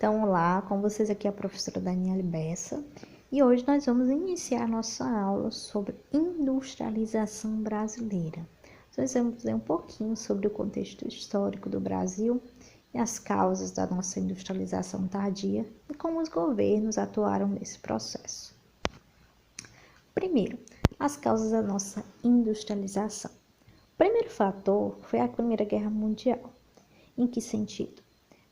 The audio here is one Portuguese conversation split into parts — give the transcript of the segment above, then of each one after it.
Então, olá, com vocês aqui é a professora Daniela Bessa e hoje nós vamos iniciar nossa aula sobre industrialização brasileira. Nós vamos ver um pouquinho sobre o contexto histórico do Brasil e as causas da nossa industrialização tardia e como os governos atuaram nesse processo. Primeiro, as causas da nossa industrialização. O primeiro fator foi a Primeira Guerra Mundial. Em que sentido?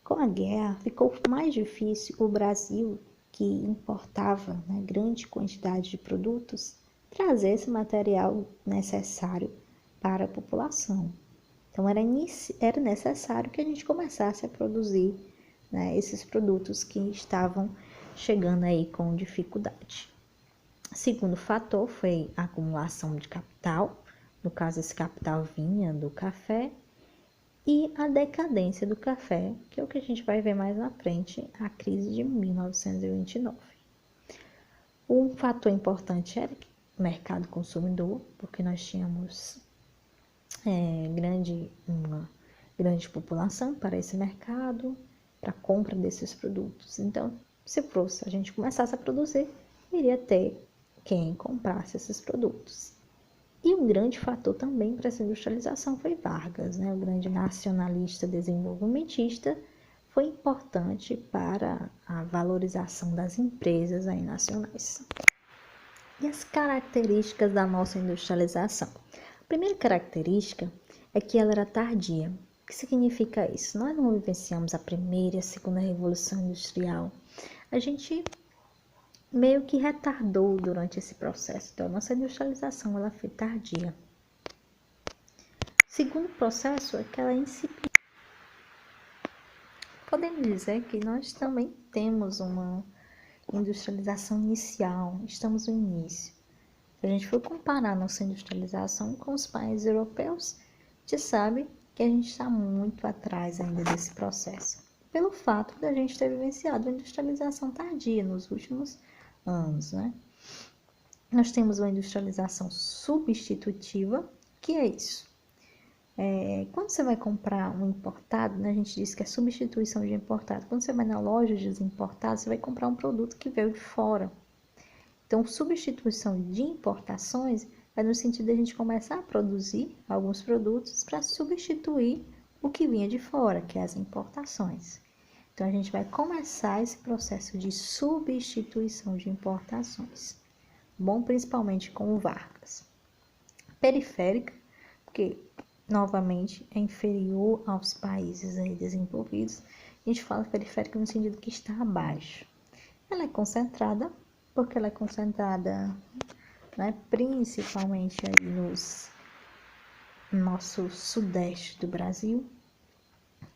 Com a guerra, ficou mais difícil o Brasil, que importava grande quantidade de produtos, trazer esse material necessário para a população. Então, era necessário que a gente começasse a produzir esses produtos que estavam chegando aí com dificuldade. Segundo fator foi a acumulação de capital, no caso esse capital vinha do café, e a decadência do café, que é o que a gente vai ver mais na frente, a crise de 1929. Um fator importante era o mercado consumidor, porque nós tínhamos uma grande população para esse mercado, para a compra desses produtos. Então, se a gente começasse a produzir, iria ter quem comprasse esses produtos. E um grande fator também para essa industrialização foi Vargas, o grande nacionalista desenvolvimentista, foi importante para a valorização das empresas aí nacionais. E as características da nossa industrialização? A primeira característica é que ela era tardia. O que significa isso? Nós não vivenciamos a primeira e a segunda revolução industrial. A gente meio que retardou durante esse processo. Então, a nossa industrialização ela foi tardia. Segundo processo é que ela é incipiente. Podemos dizer que nós também temos uma industrialização inicial, estamos no início. Se a gente for comparar nossa industrialização com os países europeus, a gente sabe que a gente está muito atrás ainda desse processo, pelo fato de a gente ter vivenciado a industrialização tardia nos últimos anos, Nós temos uma industrialização substitutiva, que é isso? Quando você vai comprar um importado, a gente diz que é substituição de importado. Quando você vai na loja de importados, você vai comprar um produto que veio de fora. Então, substituição de importações é no sentido de a gente começar a produzir alguns produtos para substituir o que vinha de fora, que é as importações. Então, a gente vai começar esse processo de substituição de importações. Bom, principalmente com o Vargas. Periférica, porque, novamente, é inferior aos países aí desenvolvidos. A gente fala periférica no sentido que está abaixo. Ela é concentrada, porque ela é concentrada principalmente aí no nosso sudeste do Brasil,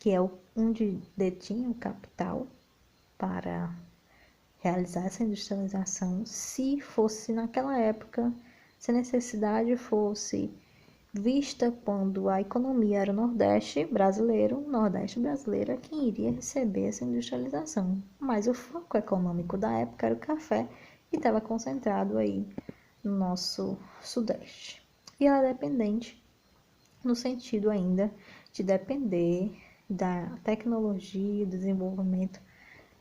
que é onde detinha o capital para realizar essa industrialização. Se fosse naquela época, se a necessidade fosse vista quando a economia era o Nordeste brasileiro é quem iria receber essa industrialização. Mas o foco econômico da época era o café e estava concentrado aí no nosso Sudeste. E ela é dependente no sentido ainda de depender da tecnologia e desenvolvimento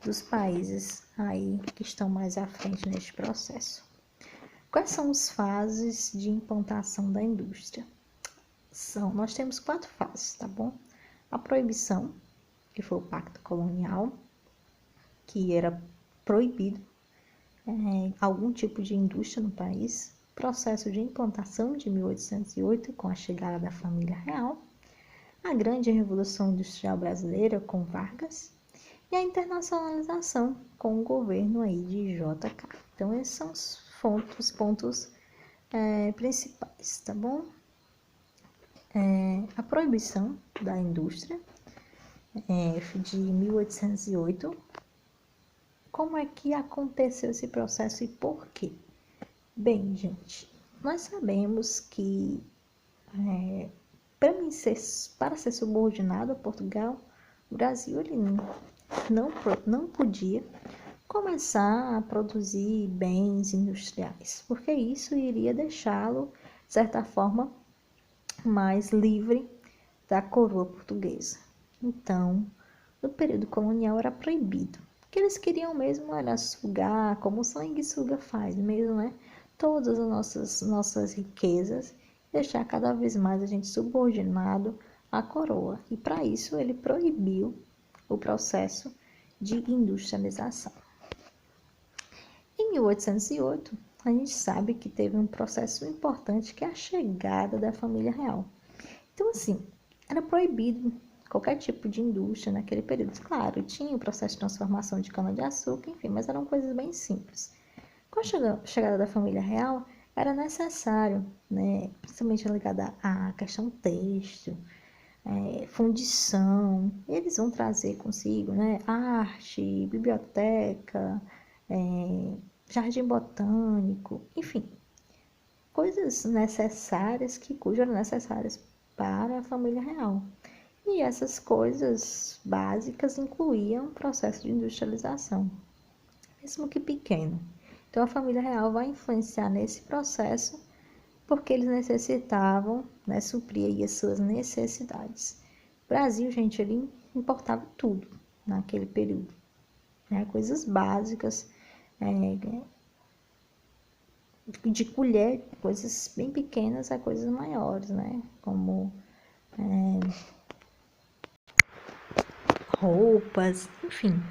dos países aí que estão mais à frente neste processo. Quais são as fases de implantação da indústria? Nós temos 4 fases, tá bom? A proibição, que foi o Pacto Colonial, que era proibido algum tipo de indústria no país. Processo de implantação de 1808, com a chegada da família real. A grande Revolução Industrial Brasileira, com Vargas. E a internacionalização, com o governo aí de JK. Então, esses são os pontos principais, tá bom? A proibição da indústria de 1808. Como é que aconteceu esse processo e por quê? Bem, gente, nós sabemos que para ser subordinado a Portugal, o Brasil ele não podia começar a produzir bens industriais, porque isso iria deixá-lo, de certa forma, mais livre da coroa portuguesa. Então, no período colonial era proibido. O que eles queriam mesmo era sugar, como o sanguessuga faz mesmo, né? Todas as nossas riquezas, deixar cada vez mais a gente subordinado à coroa. E para isso ele proibiu o processo de industrialização. Em 1808, a gente sabe que teve um processo importante que é a chegada da família real. Então, assim, era proibido qualquer tipo de indústria naquele período. Claro, tinha o processo de transformação de cana-de-açúcar, enfim, mas eram coisas bem simples. Com a chegada da família real, era necessário, né, principalmente ligada à questão têxtil, fundição, eles vão trazer consigo, né, arte, biblioteca, jardim botânico, enfim, coisas necessárias cujas eram necessárias para a família real. E essas coisas básicas incluíam o processo de industrialização, mesmo que pequeno. Então a família real vai influenciar nesse processo porque eles necessitavam, né, suprir aí as suas necessidades. O Brasil, gente, ele importava tudo naquele período, né, coisas básicas, de colher, coisas bem pequenas a coisas maiores, né, como roupas, enfim.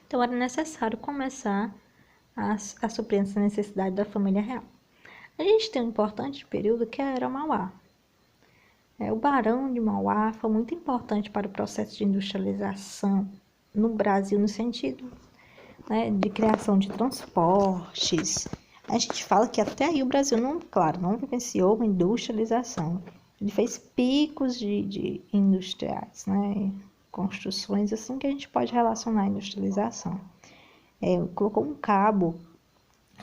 Então era necessário começar a suprir essa necessidade da família real. A gente tem um importante período que era Mauá. O Barão de Mauá foi muito importante para o processo de industrialização no Brasil, no sentido, né, de criação de transportes. A gente fala que até aí o Brasil, não vivenciou uma industrialização. Ele fez picos de industriais, né, construções assim que a gente pode relacionar à industrialização. Colocou um cabo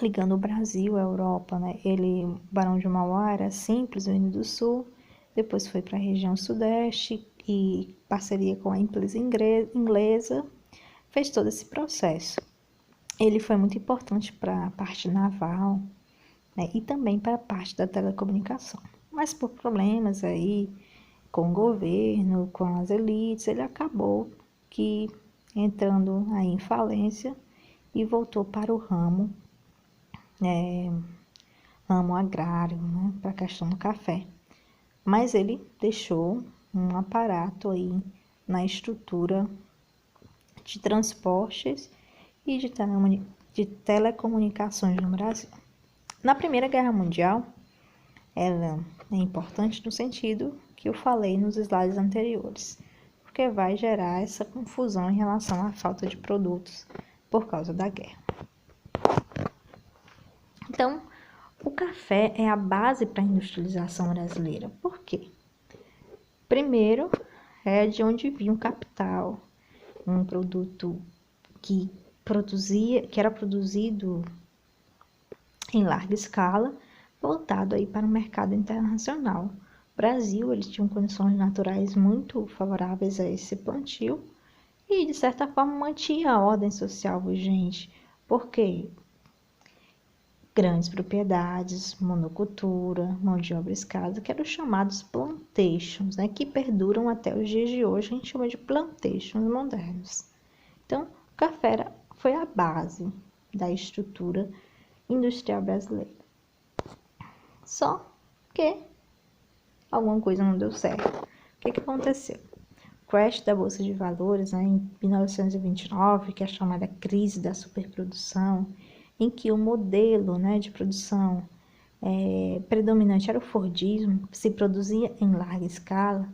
ligando o Brasil à Europa, né? O Barão de Mauá era simples, vindo do sul, depois foi para a região sudeste e parceria com a empresa inglesa, fez todo esse processo. Ele foi muito importante para a parte naval, né? E também para a parte da telecomunicação. Mas por problemas aí com o governo, com as elites, ele acabou que entrando aí em falência e voltou para o ramo agrário, né, para a questão do café. Mas ele deixou um aparato aí na estrutura de transportes e de telecomunicações no Brasil. Na Primeira Guerra Mundial, ela é importante no sentido que eu falei nos slides anteriores, porque vai gerar essa confusão em relação à falta de produtos por causa da guerra. Então, o café é a base para a industrialização brasileira. Por quê? Primeiro, é de onde vinha o capital, um produto que era produzido em larga escala, voltado aí para o mercado internacional. O Brasil, eles tinham condições naturais muito favoráveis a esse plantio e, de certa forma, mantinha a ordem social vigente, porque grandes propriedades, monocultura, mão de obra escassa, que eram os chamados plantations, né, que perduram até os dias de hoje, a gente chama de plantations modernos. Então, o café foi a base da estrutura industrial brasileira. Só que alguma coisa não deu certo. O que aconteceu? O crash da Bolsa de Valores, né, em 1929, que é a chamada crise da superprodução, em que o modelo, né, de produção predominante era o Fordismo, se produzia em larga escala,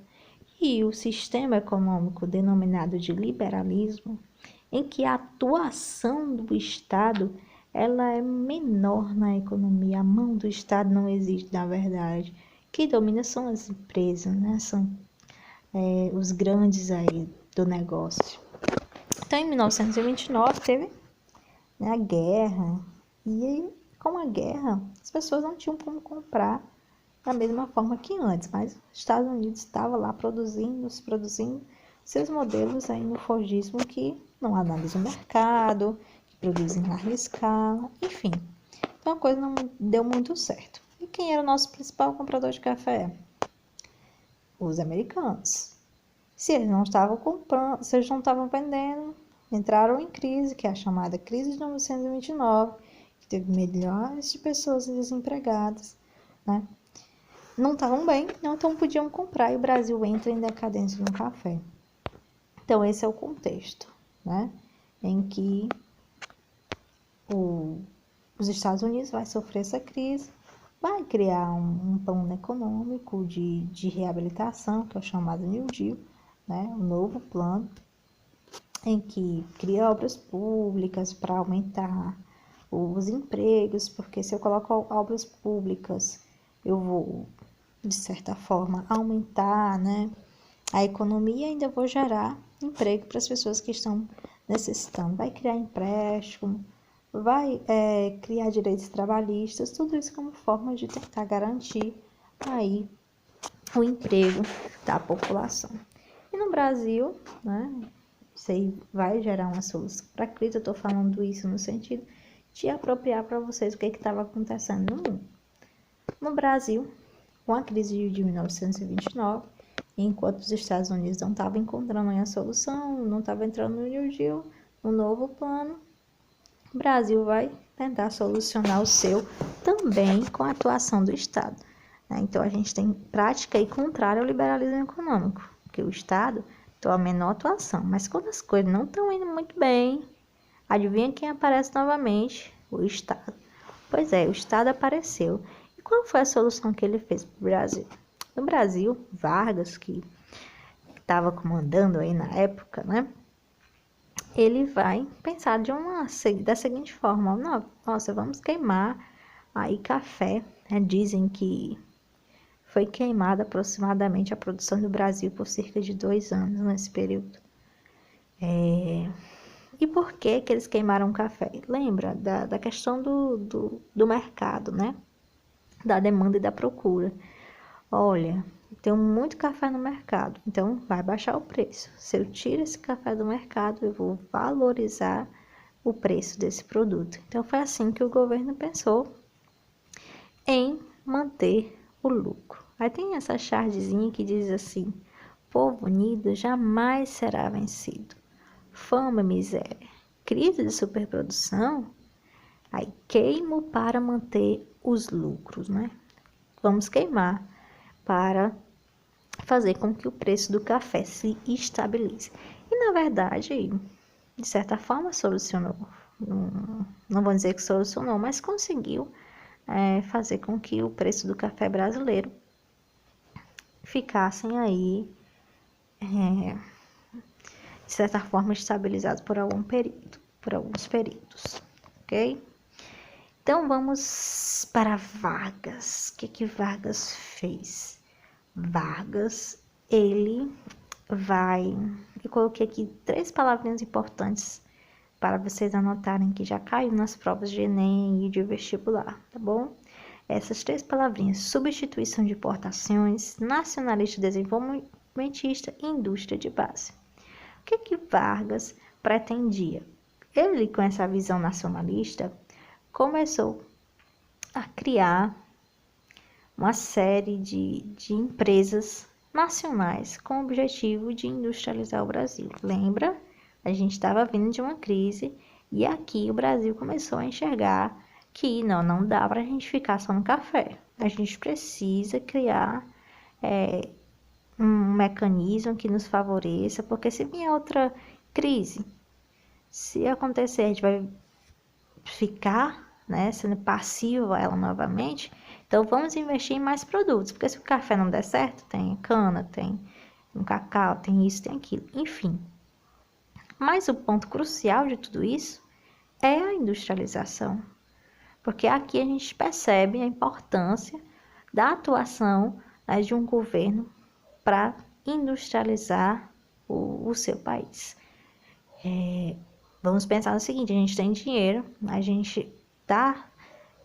e o sistema econômico denominado de liberalismo, em que a atuação do Estado ela é menor na economia, a mão do Estado não existe, na verdade. Quem domina são as empresas, né? São os grandes aí do negócio. Então, em 1929, teve, né, a guerra, e aí, com a guerra, as pessoas não tinham como comprar da mesma forma que antes, mas os Estados Unidos estava lá produzindo seus modelos aí no Fordismo que não analisa o mercado, que produz em larga escala, enfim. Então a coisa não deu muito certo. E quem era o nosso principal comprador de café? Os americanos. Se eles não estavam comprando, se eles não estavam vendendo, entraram em crise, que é a chamada crise de 1929, que teve milhares de pessoas desempregadas, né? Não estavam bem, então podiam comprar e o Brasil entra em decadência no café. Então esse é o contexto, né? Em que os Estados Unidos vai sofrer essa crise, vai criar um plano econômico de reabilitação, que é o chamado New Deal, né? Um novo plano em que cria obras públicas para aumentar os empregos, porque se eu coloco obras públicas, eu vou, de certa forma, aumentar, né, a economia e ainda vou gerar emprego para as pessoas que estão necessitando. Vai criar empréstimo, vai criar direitos trabalhistas, tudo isso como forma de tentar garantir aí o emprego da população. E no Brasil, né, isso aí vai gerar uma solução para a crise. Eu estou falando isso no sentido de apropriar para vocês o que estava acontecendo no mundo. No Brasil, com a crise de 1929, enquanto os Estados Unidos não estavam encontrando a solução, não estavam entrando no New Deal, no novo plano, o Brasil vai tentar solucionar o seu também com a atuação do Estado. Então, a gente tem prática e contrária ao liberalismo econômico, porque o Estado tem a menor atuação, mas quando as coisas não estão indo muito bem, adivinha quem aparece novamente? O Estado. Pois é, o Estado apareceu. E qual foi a solução que ele fez para o Brasil? No Brasil, Vargas, que estava comandando aí na época, né? Ele vai pensar da seguinte forma: nossa, vamos queimar aí café, né? Dizem que foi queimada aproximadamente a produção do Brasil por cerca de 2 anos nesse período. E por que eles queimaram o café? Lembra da questão do mercado, né? Da demanda e da procura. Olha, tem muito café no mercado, então vai baixar o preço. Se eu tiro esse café do mercado, eu vou valorizar o preço desse produto. Então foi assim que o governo pensou em manter o lucro. Aí tem essa chargezinha que diz assim: povo unido jamais será vencido. Fama e miséria, crise de superprodução, aí queimo para manter os lucros, né? Vamos queimar para fazer com que o preço do café se estabilize. E na verdade, de certa forma, solucionou. Não vou dizer que solucionou, mas conseguiu fazer com que o preço do café brasileiro ficassem aí, de certa forma, estabilizados por alguns períodos, ok? Então vamos para Vargas. O que Vargas fez? Vargas, ele vai... Eu coloquei aqui 3 palavrinhas importantes para vocês anotarem, que já caiu nas provas de Enem e de vestibular, tá bom? Essas 3 palavrinhas: substituição de importações, nacionalista desenvolvimentista e indústria de base. O que Vargas pretendia? Ele, com essa visão nacionalista, começou a criar uma série de empresas nacionais com o objetivo de industrializar o Brasil. Lembra? A gente estava vindo de uma crise e aqui o Brasil começou a enxergar que não dá para a gente ficar só no café. A gente precisa criar um mecanismo que nos favoreça, porque se vier outra crise, se acontecer, a gente vai ficar, né, sendo passivo a ela novamente. Então vamos investir em mais produtos, porque se o café não der certo, tem cana, tem um cacau, tem isso, tem aquilo, enfim. Mas o ponto crucial de tudo isso é a industrialização, porque aqui a gente percebe a importância da atuação, né, de um governo para industrializar o seu país. Vamos pensar no seguinte: a gente tem dinheiro, a gente está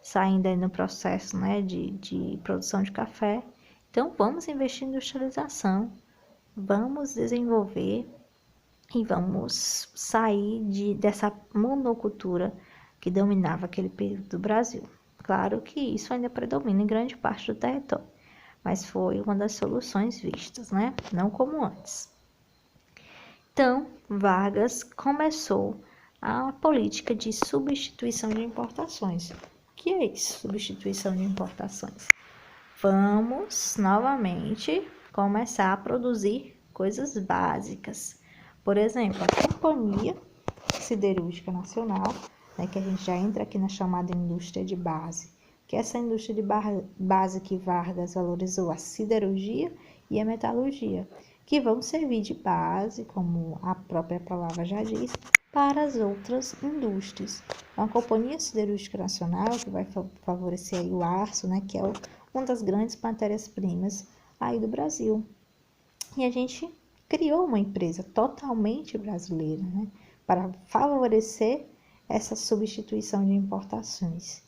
saindo aí no processo, né, de produção de café, então vamos investir em industrialização, vamos desenvolver e vamos sair dessa monocultura que dominava aquele período do Brasil. Claro que isso ainda predomina em grande parte do território, mas foi uma das soluções vistas, né? Não como antes. Então, Vargas começou a política de substituição de importações. O que é isso, substituição de importações? Vamos novamente começar a produzir coisas básicas. Por exemplo, a Companhia Siderúrgica Nacional, né, que a gente já entra aqui na chamada indústria de base, que é essa indústria de base que Vargas valorizou a siderurgia e a metalurgia, que vão servir de base, como a própria palavra já diz, para as outras indústrias. Então, a Companhia Siderúrgica Nacional, que vai favorecer aí o aço, né, que é uma das grandes matérias-primas aí do Brasil. E a gente criou uma empresa totalmente brasileira, né, para favorecer essa substituição de importações.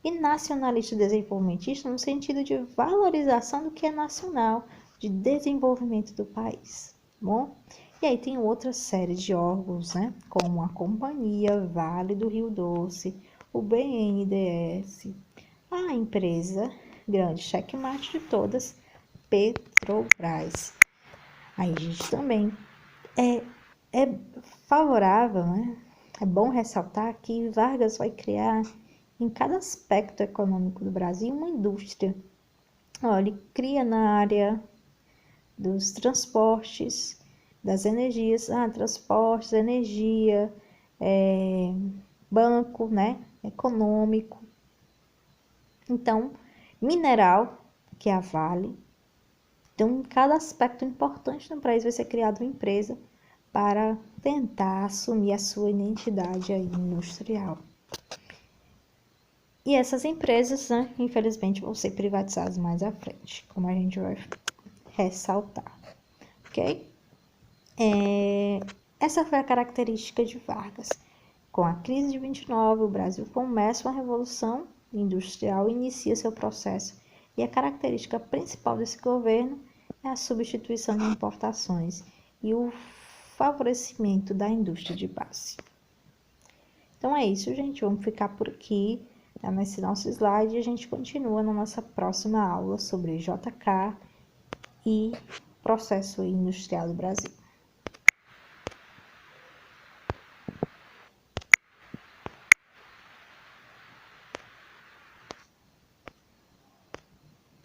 E nacionalista e desenvolvimentista no sentido de valorização do que é nacional, de desenvolvimento do país, bom? E aí tem outra série de órgãos, né, como a Companhia Vale do Rio Doce, o BNDES, a empresa grande checkmate de todas, Petrobras. Aí a gente também é favorável, né? É bom ressaltar que Vargas vai criar em cada aspecto econômico do Brasil uma indústria. Olha, ele cria na área dos transportes, das energias, transportes, energia, banco, né? Econômico. Então, mineral, que é a Vale. Então, em cada aspecto importante do país vai ser criada uma empresa para tentar assumir a sua identidade aí industrial. E essas empresas, né, infelizmente, vão ser privatizadas mais à frente, como a gente vai ressaltar, ok? Essa foi a característica de Vargas. Com a crise de 29, o Brasil começa uma revolução industrial e inicia seu processo. E a característica principal desse governo é a substituição de importações e o favorecimento da indústria de base. Então é isso, gente. Vamos ficar por aqui, tá, nesse nosso slide, e a gente continua na nossa próxima aula sobre JK e processo industrial do Brasil.